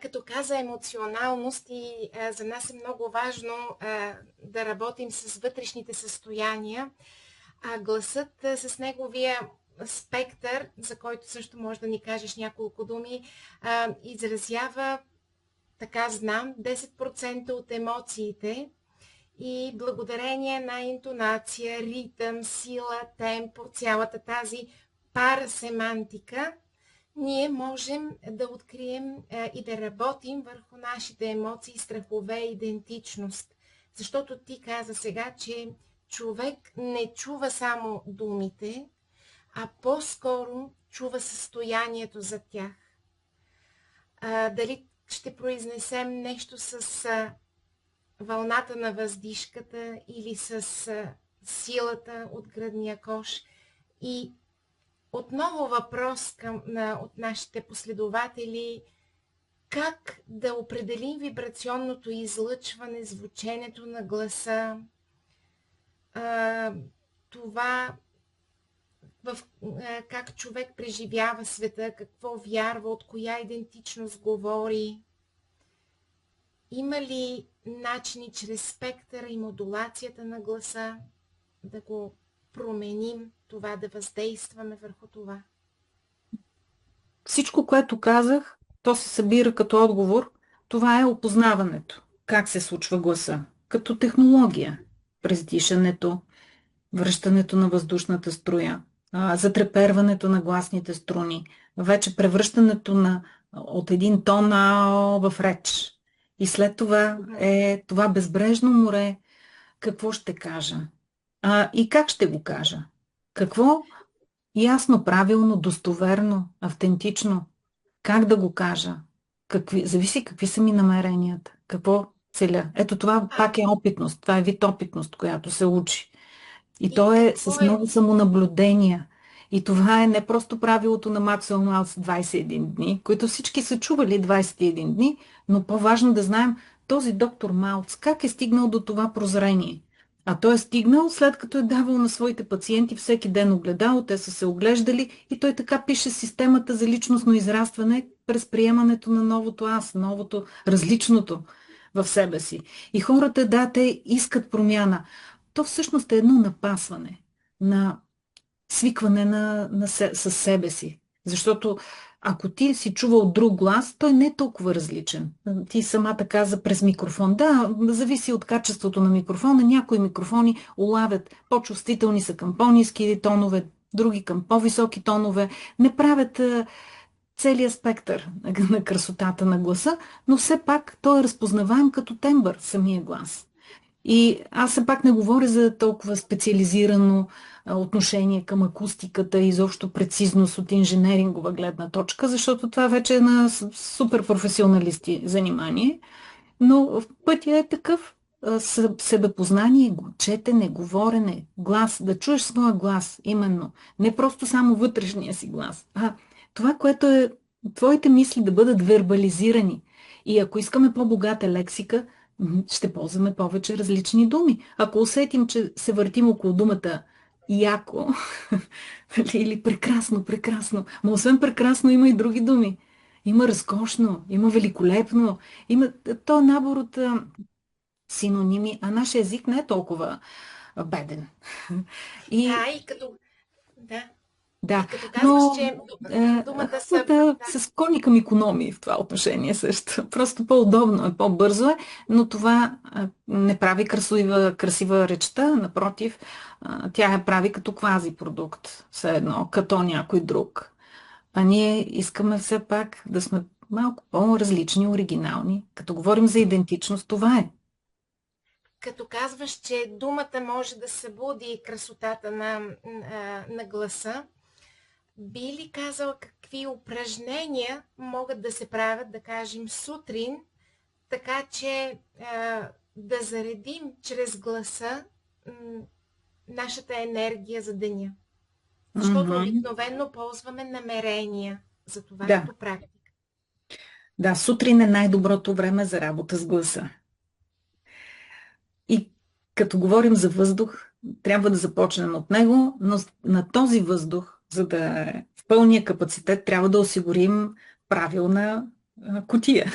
Като каза емоционалност и за нас е много важно да работим с вътрешните състояния, гласът с неговия спектър, за който също може да ни кажеш няколко думи, изразява, така знам, 10% от емоциите и благодарение на интонация, ритъм, сила, темпо, цялата тази парасемантика, ние можем да открием и да работим върху нашите емоции, страхове, идентичност. Защото ти каза сега, че човек не чува само думите, а по-скоро чува състоянието за тях. Дали ще произнесем нещо с вълната на въздишката или с силата от гръдния кош. И отново въпрос от нашите последователи: как да определим вибрационното излъчване, звученето на гласа? Това в как човек преживява света, какво вярва, от коя идентичност говори. Има ли начини чрез спектъра и модулацията на гласа да го променим, това да въздействаме върху това? Всичко, което казах, то се събира като отговор. Това е опознаването. Как се случва гласа? Като технология. През дишането, връщането на въздушната струя, затреперването на гласните струни, вече превръщането от един тон в реч. И след това е това безбрежно море. Какво ще кажа? И как ще го кажа? Какво ясно, правилно, достоверно, автентично? Как да го кажа? Зависи какви са ми намеренията. Какво целя? Ето това пак е опитност. Това е вид опитност, която се учи. И то е с много самонаблюдения. И това е не просто правилото на Максуел Малц 21 дни, които всички са чували 21 дни, но по-важно да знаем този доктор Малц как е стигнал до това прозрение. А той е стигнал след като е давал на своите пациенти всеки ден огледало, те са се оглеждали и той така пише системата за личностно израстване през приемането на новото аз, новото, различното в себе си. И хората, да, те искат промяна. То всъщност е едно напасване, на свикване със себе си. Защото ако ти си чувал друг глас, той не е толкова различен. Ти самата каза през микрофон. Да, зависи от качеството на микрофона. Някои микрофони улавят по-чувствителни са към по-ниски тонове, други към по-високи тонове. Не правят целият спектър на красотата на гласа, но все пак той е разпознаваем като тембър, самия глас. И аз все пак не говоря за толкова специализирано отношение към акустиката и изобщо прецизност от инженерингова гледна точка, защото това вече е на супер професионалисти занимание. Но пътя е такъв. Себепознание, четене, говорене, глас, да чуеш своя глас, именно. Не просто само вътрешния си глас, а това, което е твоите мисли да бъдат вербализирани. И ако искаме по-богата лексика, ще ползваме повече различни думи. Ако усетим, че се въртим около думата яко или прекрасно, прекрасно, но освен прекрасно има и други думи. Има разкошно, има великолепно, има то набор от синоними, а нашия език не е толкова беден. И като... Да. Да, като казваш, че думата се склони към икономии в това отношение също. Просто по-удобно е, по-бързо е, но това не прави красива речта, напротив, тя я прави като квази-продукт, все едно, като някой друг. А ние искаме все пак да сме малко по-различни, оригинални. Като говорим за идентичност, това е. Като казваш, че думата може да събуди красотата на гласа, би ли казала какви упражнения могат да се правят, да кажем, сутрин, така че да заредим чрез гласа нашата енергия за деня? Защото обикновено ползваме намерения за това като практика. Да, сутрин е най-доброто време за работа с гласа. И като говорим за въздух, трябва да започнем от него, но на този въздух, за да е в пълния капацитет, трябва да осигурим правилна кутия.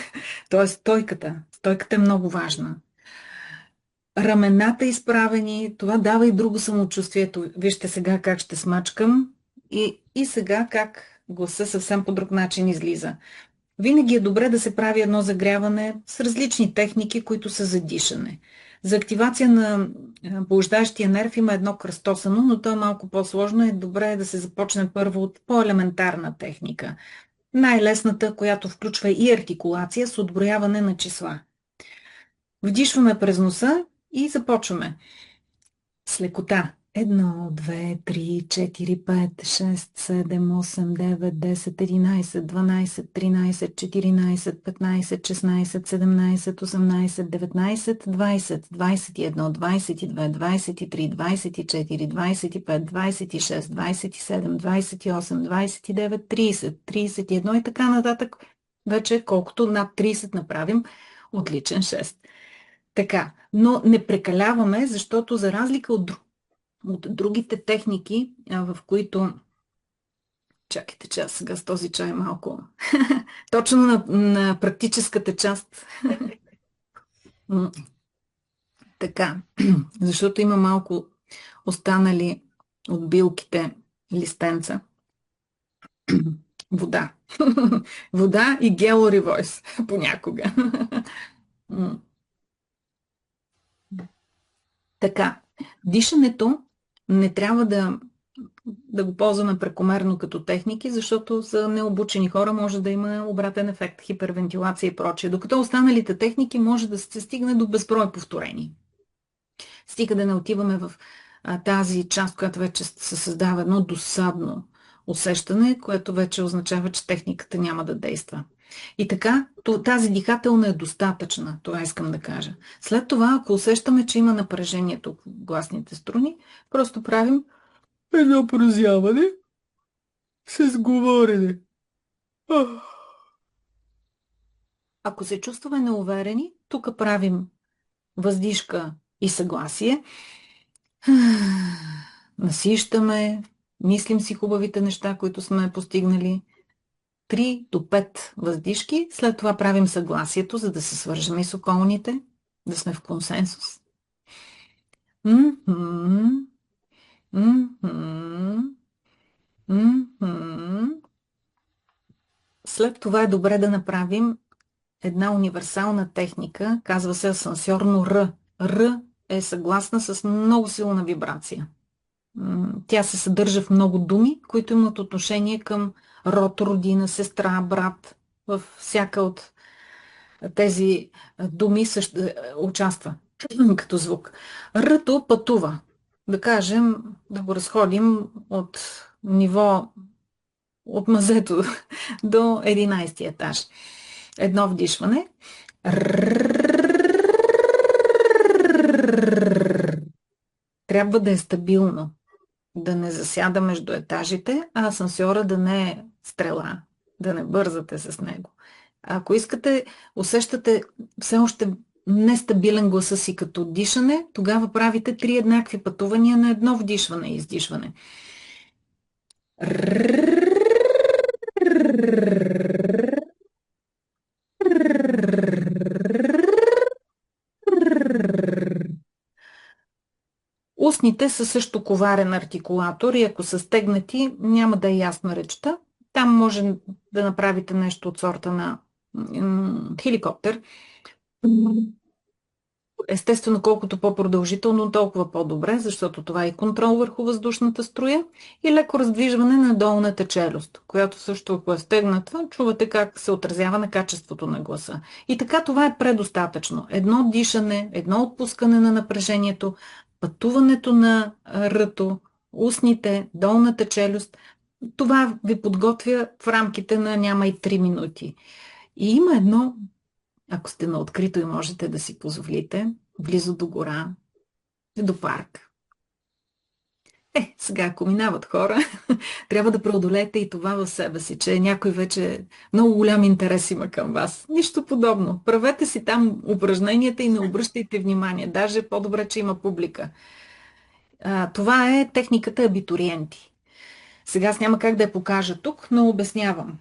Тоест стойката. Стойката е много важна. Рамената изправени, това дава и друго самочувствието. Вижте сега как ще смачкам и сега как гласа съвсем по друг начин излиза. Винаги е добре да се прави едно загряване с различни техники, които са за дишане. За активация на блуждащия нерв има едно кръстосано, но то е малко по-сложно. Добре да се започне първо от по-елементарна техника. Най-лесната, която включва и артикулация с отброяване на числа. Вдишваме през носа и започваме с лекота. 1, 2, 3, 4, 5, 6, 7, 8, 9, 10, 11, 12, 13, 14, 15, 16, 17, 18, 19, 20, 21, 22, 23, 24, 25, 26, 27, 28, 29, 30, 31 и така нататък. Вече колкото над 30 направим, отличен 6. Така, но не прекаляваме, защото за разлика от от другите техники, в които... Чакайте, че аз сега с този чай малко... Точно на практическата част. Така, защото има малко останали от билките листенца. Вода. Вода и гелоревойс понякога. Така, дишането не трябва да го ползваме прекомерно като техники, защото за необучени хора може да има обратен ефект, хипервентилация и прочее. Докато останалите техники може да се стигне до безброй повторени. Стига да не отиваме в тази част, която вече се създава едно досадно усещане, което вече означава, че техниката няма да действа. И така, тази дихателна е достатъчна, това искам да кажа. След това, ако усещаме, че има напрежение тук в гласните струни, просто правим едно прозяване с говорене. Ако се чувстваме неуверени, тук правим въздишка и съгласие. Насищаме, мислим си хубавите неща, които сме постигнали. 3 до 5 въздишки, след това правим съгласието, за да се свържем и с околните, да сме в консенсус. След това е добре да направим една универсална техника, казва се асансьорно Р. Р е съгласна с много силна вибрация. Тя се съдържа в много думи, които имат отношение към род, родина, сестра, брат. Във всяка от тези думи участва като звук. Ръто пътува. Да кажем, да го разходим от ниво от мазето до 11 етаж. Едно вдишване. Трябва да е стабилно. Да не засяда между етажите, а асансьора да не е стрела, да не бързате с него. Ако искате, усещате все още нестабилен гласа си като дишане, тогава правите 3 еднакви пътувания на едно вдишване и издишване. Устните са също коварен артикулатор и ако са стегнати, няма да е ясна речта. Там може да направите нещо от сорта на хеликоптер. Естествено, колкото по-продължително, толкова по-добре, защото това е контрол върху въздушната струя и леко раздвижване на долната челюст, която също, ако е стегната, чувате как се отразява на качеството на гласа. И така това е предостатъчно. Едно дишане, едно отпускане на напрежението, пътуването на ръто, устните, долната челюст, това ви подготвя в рамките на няма и 3 минути. И има едно, ако сте на открито и можете да си позволите, близо до гора, до парк. Сега, ако минават хора, трябва да преодолеете и това в себе си, че някой вече много голям интерес има към вас. Нищо подобно. Правете си там упражненията и не обръщайте внимание. Даже по-добре, че има публика. Това е техниката абитуриенти. Сега аз няма как да я покажа тук, но обяснявам.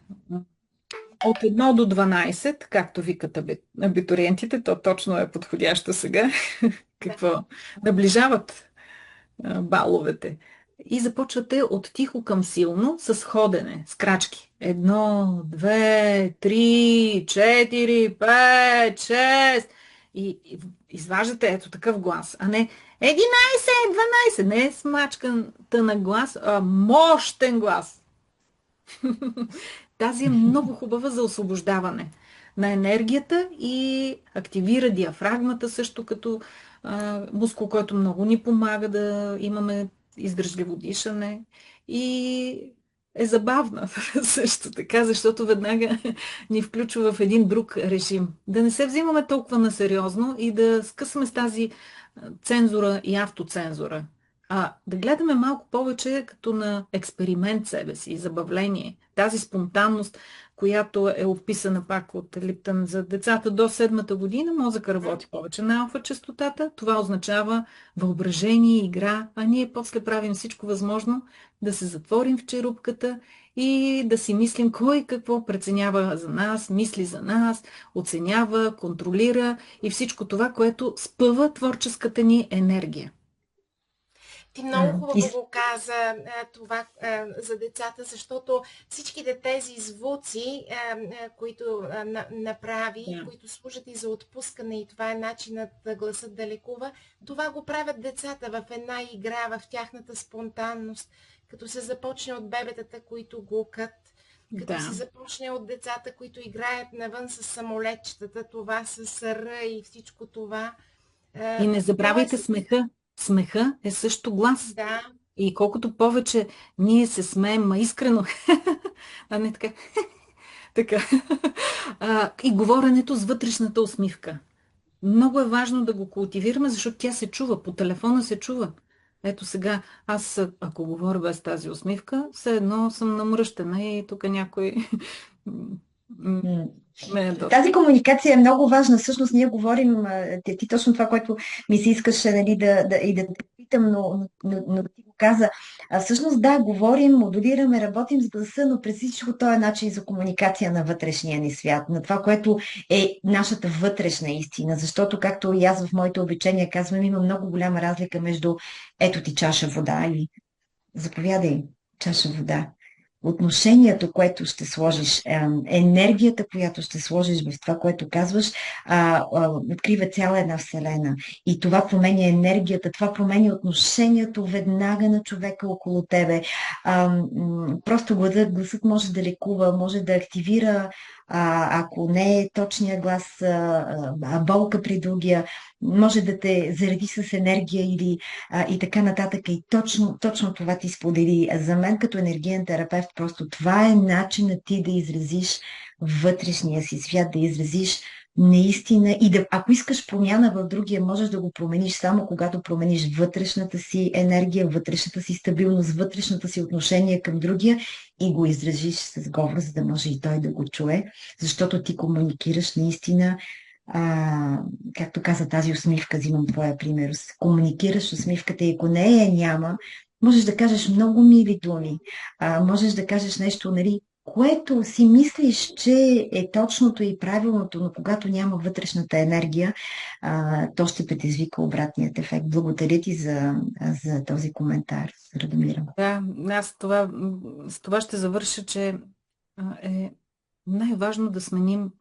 От 1 до 12, както викат абитуриентите, то точно е подходящо сега, какво наближават баловете. И започвате от тихо към силно с ходене, с крачки. 1, 2, 3, 4, 5, 6. И изваждате ето такъв глас, а не 11, 12. Не е смачката на глас, а мощен глас. Тази е много хубава за освобождаване на енергията и активира диафрагмата също като мускул, който много ни помага да имаме издръжливо дишане и е забавна също така, защото веднага ни включва в един друг режим. Да не се взимаме толкова насериозно и да скъсаме с тази цензура и автоцензура. Да гледаме малко повече като на експеримент себе си, забавление. Тази спонтанност, която е описана пак от Липтън за децата до 7-та година, мозъка работи повече на алфа честотата. Това означава въображение, игра, а ние после правим всичко възможно да се затворим в черупката и да си мислим кой какво преценява за нас, мисли за нас, оценява, контролира и всичко това, което спъва творческата ни енергия. Ти много хубаво го каза това за децата, защото всичките тези звуци, които направи, които служат и за отпускане, и това е начинът гласът да лекува, това го правят децата в една игра, в тяхната спонтанност, като се започне от бебетата, които гукат, като се започне от децата, които играят навън с самолетчетата, това с ръ и всичко това. И не забравяйте смеха. Смеха е също глас. Да. И колкото повече ние се смеем, искрено, а не така, така. И говоренето с вътрешната усмивка. Много е важно да го култивираме, защото тя се чува, по телефона се чува. Ето сега, аз ако говоря без тази усмивка, все едно съм намръщена и тук някой... Тази комуникация е много важна. Всъщност ние говорим, ти точно това, което ми се искаше, нали, да те питам, но ти го каза. Всъщност да, говорим, модулираме, работим с гласа, но през всичко този начин за комуникация на вътрешния ни свят, на това, което е нашата вътрешна истина. Защото, както и аз в моите обучения казвам, има много голяма разлика между ето ти чаша вода и заповядай чаша вода. Отношението, което ще сложиш, енергията, която ще сложиш в това, което казваш, открива цяла една вселена. И това променя енергията, това променя отношението веднага на човека около тебе. Просто гласът може да лекува, може да активира, ако не е точния глас, болка при другия, може да те зареди с енергия и така нататък. И точно това ти сподели. За мен като енергиен терапевт просто това е начинът ти да изразиш вътрешния си свят, да изразиш наистина и ако искаш промяна в другия, можеш да го промениш само когато промениш вътрешната си енергия, вътрешната си стабилност, вътрешната си отношение към другия и го изразиш с говор, за да може и той да го чуе, защото ти комуникираш наистина. Както каза тази усмивка, взимам твоя пример, комуникираш усмивката и ако не няма, можеш да кажеш много мили думи, можеш да кажеш нещо, нали, което си мислиш, че е точното и правилното, но когато няма вътрешната енергия, то ще предизвика обратният ефект. Благодаря ти за този коментар, Радомира. Да, аз с това ще завърша, че е най-важно да сменим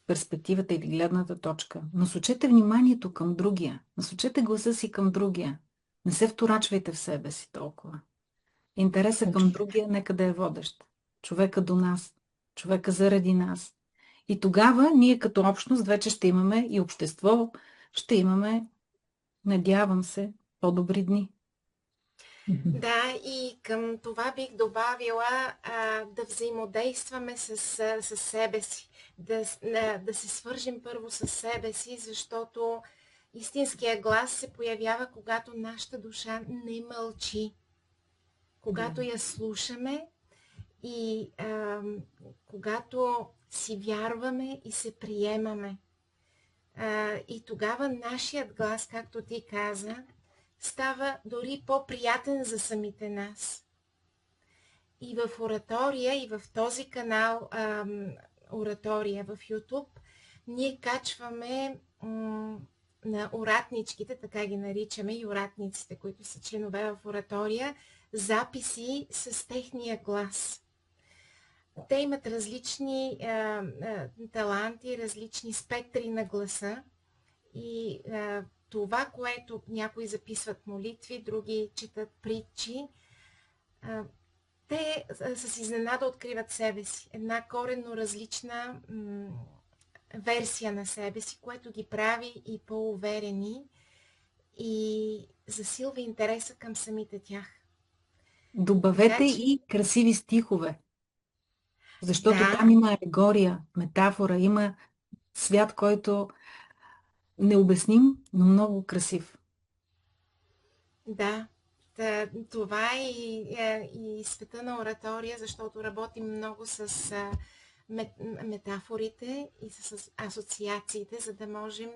перспективата или гледната точка. Насочете вниманието към другия. Насочете гласа си към другия. Не се вторачвайте в себе си толкова. Интереса към другия нека да е водещ. Човека до нас. Човека заради нас. И тогава ние като общност вече ще имаме и общество, ще имаме, надявам се, по-добри дни. Да, и към това бих добавила да взаимодействаме с себе си, да се свържим първо с себе си, защото истинския глас се появява, когато нашата душа не мълчи, когато я слушаме и когато си вярваме и се приемаме. И тогава нашият глас, както ти каза, става дори по-приятен за самите нас. И в оратория, и в този канал оратория в YouTube, ние качваме на оратничките, така ги наричаме, и оратниците, които са членове в оратория, записи с техния глас. Те имат различни таланти, различни спектри на гласа и това, което някои записват молитви, други четат притчи, те с изненада откриват себе си. Една коренно различна версия на себе си, което ги прави и по-уверени и засилва интереса към самите тях. Добавете и красиви стихове, защото там има алегория, метафора, има свят, който необясним, но много красив. Да, това е и света на оратория, защото работим много с метафорите и с асоциациите, за да можем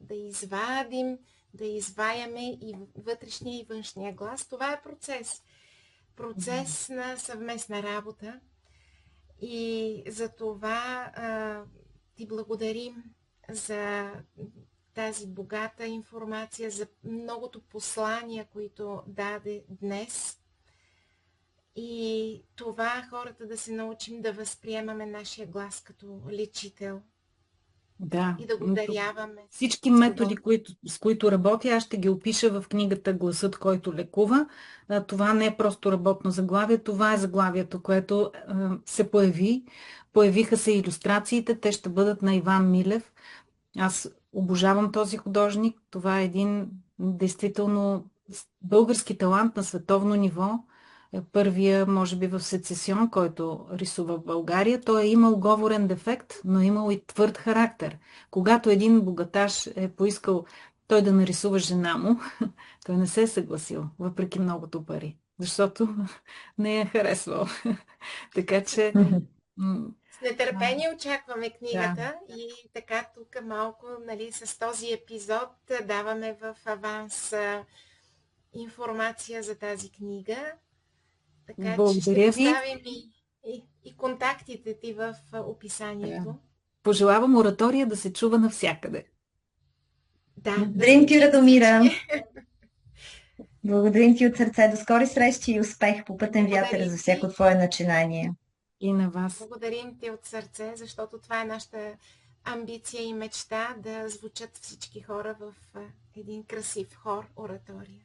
да извадим, да изваяме и вътрешния и външния глас. Това е процес на съвместна работа и за това ти благодарим за тази богата информация, за многото послания, които даде днес. И това хората да се научим да възприемаме нашия глас като лечител Да, и да го даряваме. всички методи, с които работя, аз ще ги опиша в книгата "Гласът, който лекува". Това не е просто работно заглавие, това е заглавието, което се появи. Появиха се илюстрациите, те ще бъдат на Иван Милев. Аз обожавам този художник. Това е един действително български талант на световно ниво. Първия, може би, в сецесион, който рисува в България. Той е имал говорен дефект, но е имал и твърд характер. Когато един богаташ е поискал той да нарисува жена му, той не се е съгласил, въпреки многото пари, защото не я харесвал. Така че... С нетърпение очакваме Да. книгата и така тук малко, нали, с този епизод даваме в аванс информация за тази книга. Така че ще Благодаря ви. поставим и контактите ти в описанието. Пожелавам оратория да се чува навсякъде. Да, Благодарим ти, Радомира. Благодарим ти от сърце. До скори срещи и успех по пътен вятър Благодарим за всяко ти. твое начинание. И на вас. Благодарим ти от сърце, защото това е нашата амбиция и мечта да звучат всички хора в един красив хор оратория.